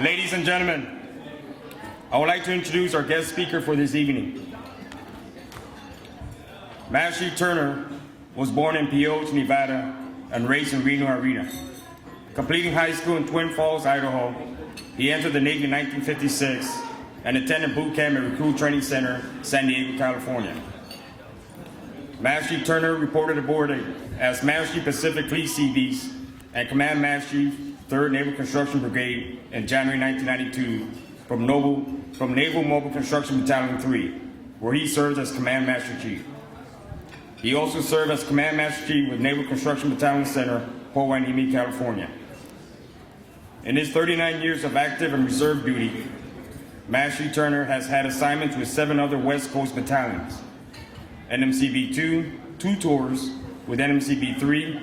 Ladies and gentlemen, I would like to introduce our guest speaker for this evening. Master Chief Turner was born in Peoria, Nevada, and raised in Reno Arena. Completing high school in Twin Falls, Idaho, he entered the Navy in 1956 and attended boot camp at Recruit Training Center, San Diego, California. Master Chief Turner reported aboard as Master Chief Pacific Fleet Sea Beast and Command Master Chief 3rd Naval Construction Brigade in January 1992 from Naval Mobile Construction Battalion 3, where he served as Command Master Chief. He also served as Command Master Chief with Naval Construction Battalion Center, Port Hueneme, California. In his 39 years of active and reserve duty, Master Chief Turner has had assignments with 7 other West Coast battalions: NMCB 2, 2 tours with NMCB 3,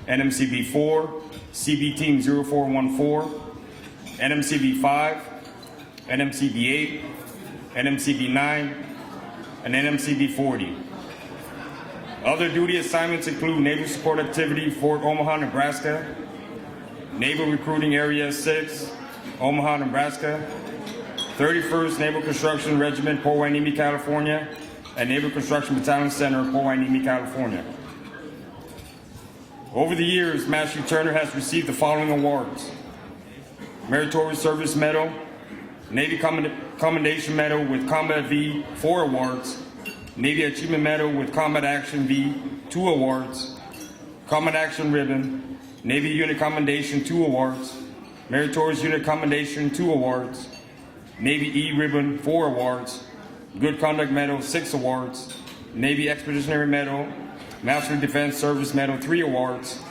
NMCB 4, CB Team 0414, NMCB 5, NMCB 8, NMCB 9, and NMCB 40. Other duty assignments include Naval Support Activity, Fort Omaha, Nebraska, Naval Recruiting Area 6, Omaha, Nebraska, 31st Naval Construction Regiment, Port Hueneme, California, and Naval Construction Battalion Center, Port Hueneme, California. Over the years, Master Chief Turner has received the following awards: Meritorious Service Medal, Navy Commendation Medal with Combat V, 4 awards, Navy Achievement Medal with Combat Action V, 2 awards, Combat Action Ribbon, Navy Unit Commendation, 2 awards, Meritorious Unit Commendation, 2 awards, Navy E Ribbon, 4 awards, Good Conduct Medal, 6 awards, Navy Expeditionary Medal, Master Defense Service Medal, 3 awards,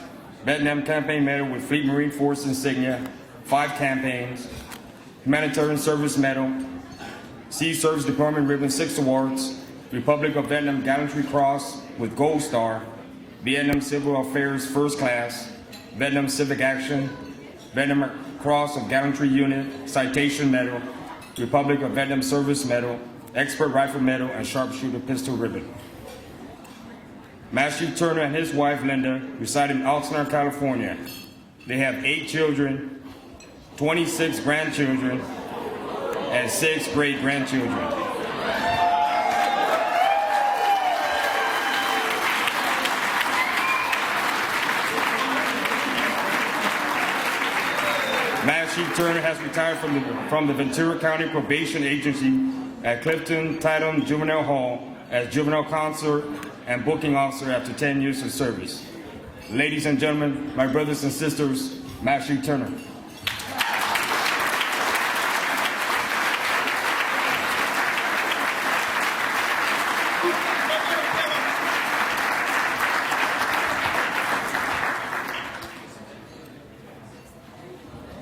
Vietnam Campaign Medal with Fleet Marine Force insignia, 5 campaigns, Humanitarian Service Medal, Sea Service Department Ribbon, 6 awards, Republic of Vietnam Gallantry Cross with Gold Star, Vietnam Civil Affairs First Class, Vietnam Civic Action, Vietnam Cross of Gallantry Unit, Citation Medal, Republic of Vietnam Service Medal, Expert Rifle Medal, and Sharpshooter Pistol Ribbon. Master Chief Turner and his wife, Linda, reside in Oxnard, California. They have 8 children, 26 grandchildren, and 6 great-grandchildren. Master Chief Turner has retired from the Ventura County Probation Agency at Clifton Tatum Juvenile Hall as Juvenile Counselor and Booking Officer after 10 years of service. Ladies and gentlemen, my brothers and sisters, Master Chief Turner.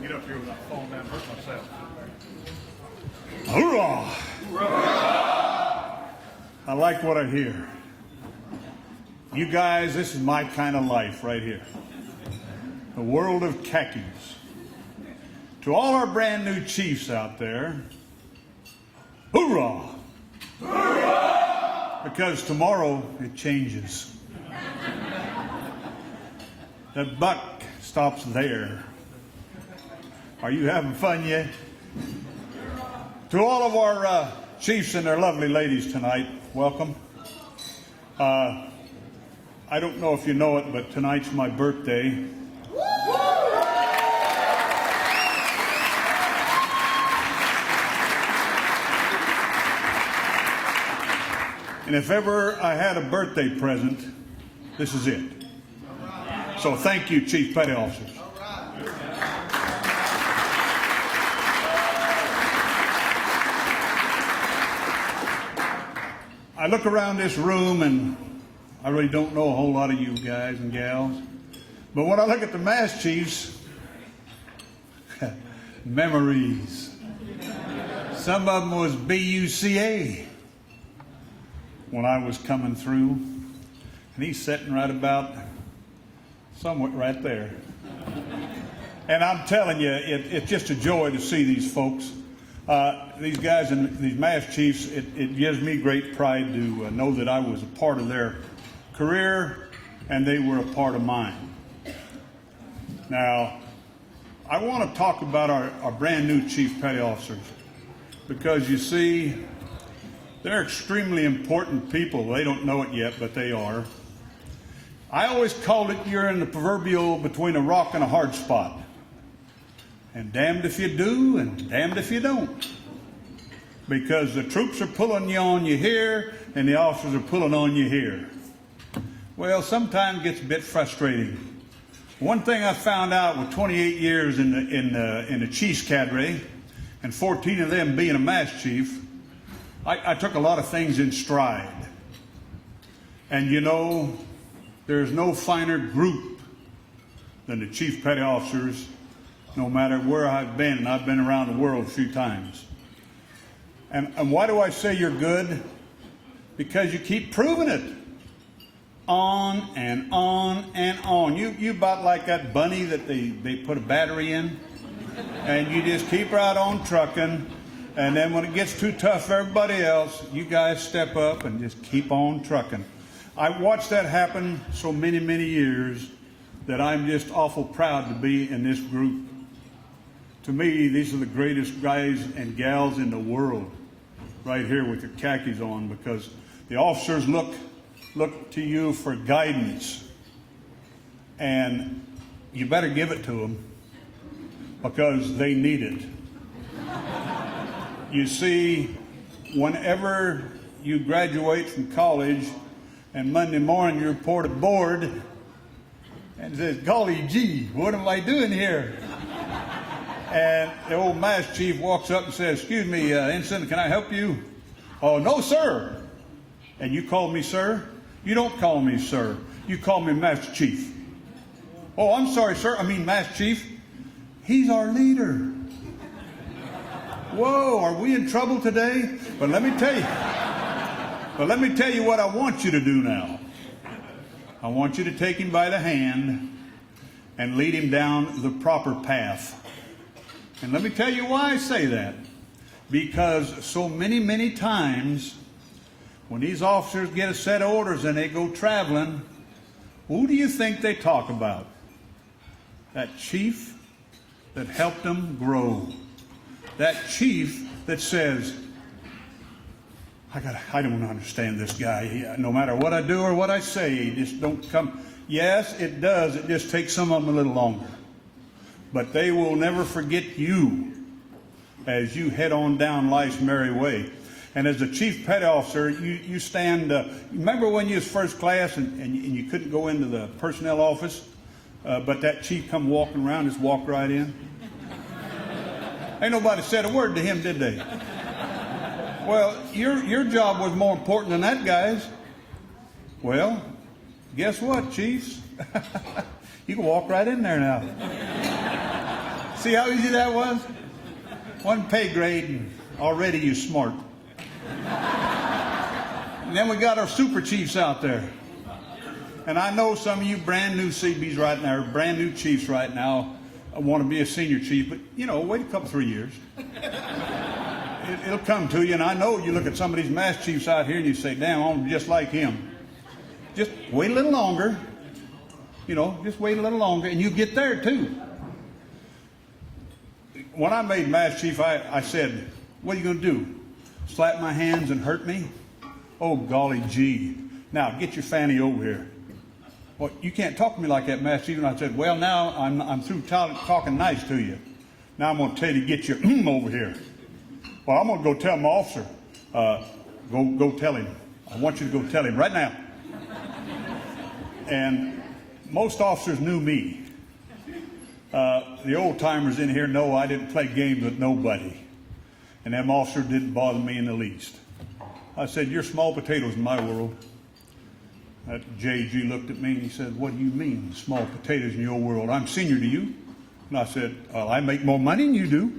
Get up here with that phone man, hurt myself. Hoorah! I like what I hear. You guys, this is my kind of life right here. The world of khakis. To all our brand new chiefs out there, hoorah! Hoorah! Because tomorrow it changes. The buck stops there. Are you having fun yet? To all of our chiefs and their lovely ladies tonight, welcome. I don't know if you know it, but tonight's my birthday. And if ever I had a birthday present, this is it. So thank you, Chief Petty Officers. I look around this room and I really don't know a whole lot of you guys and gals. But when I look at the Mass Chiefs, memories. Some of them was BUCA when I was coming through. And he's sitting right about somewhat right there. And I'm telling you, it's just a joy to see these folks. These guys and these Mass Chiefs, it gives me great pride to know that I was a part of their career and they were a part of mine. Now, I want to talk about our brand new Chief Petty Officers, because you see, they're extremely important people. They don't know it yet, but they are. I always called it you're in the proverbial between a rock and a hard spot. And damned if you do, and damned if you don't. Because the troops are pulling you on you here, and the officers are pulling on you here. Well, sometimes it gets a bit frustrating. One thing I found out with 28 years in the Chiefs cadre, and 14 of them being a mass chief, I took a lot of things in stride. And you know, there's no finer group than the Chief Petty Officers, no matter where I've been, and I've been around the world a few times. And why do I say you're good? Because you keep proving it. On and on and on. You about like that bunny that they put a battery in, and you just keep right on trucking, and then when it gets too tough for everybody else, you guys step up and just keep on trucking. I watched that happen so many, many years that I'm just awful proud to be in this group. To me, these are the greatest guys and gals in the world, right here with your khakis on, because the officers look to you for guidance, and you better give it to them because they need it. You see, whenever you graduate from college and Monday morning you report a board and it says, golly gee, what am I doing here? And the old mass chief walks up and says, excuse me, Ensign, can I help you? Oh, no, sir. And you call me sir? You don't call me sir. You call me Master Chief. Oh, I'm sorry, sir. I mean Master Chief. He's our leader. Whoa, are we in trouble today? But let me tell you what I want you to do now. I want you to take him by the hand and lead him down the proper path. And let me tell you why I say that. Because so many, many times when these officers get a set of orders and they go traveling, who do you think they talk about? That chief that helped them grow. That chief that says, I don't understand this guy. No matter what I do or what I say, he just don't come. Yes, it does. It just takes some of them a little longer. But they will never forget you as you head on down life's merry way. And as a Chief Petty Officer, you stand, remember when you was first class and you couldn't go into the personnel office, but that chief come walking around, just walked right in? Ain't nobody said a word to him, did they? Well, your job was more important than that guy's. Well, guess what, chiefs? You can walk right in there now. See how easy that was? One pay grade and already you're smart. And then we got our super chiefs out there. And I know some of you brand new CBs right now, brand new chiefs right now, want to be a senior chief, but you know, wait a couple, 3 years. It'll come to you, and I know you look at some of these mass chiefs out here and you say, damn, I'm just like him. Just wait a little longer. You know, just wait a little longer, and you get there too. When I made mass chief, I said, what are you going to do? Slap my hands and hurt me? Oh, golly gee. Now, get your fanny over here. Well, you can't talk to me like that, Master Chief. And I said, well, now I'm through talking nice to you. Now I'm going to tell you to get your over here. Well, I'm going to go tell my officer. Go tell him. I want you to go tell him right now. And most officers knew me. The old timers in here know I didn't play games with nobody. And them officers didn't bother me in the least. I said, you're small potatoes in my world. That JG looked at me and he said, what do you mean, small potatoes in your world? I'm senior to you. And I said, well, I make more money than you do.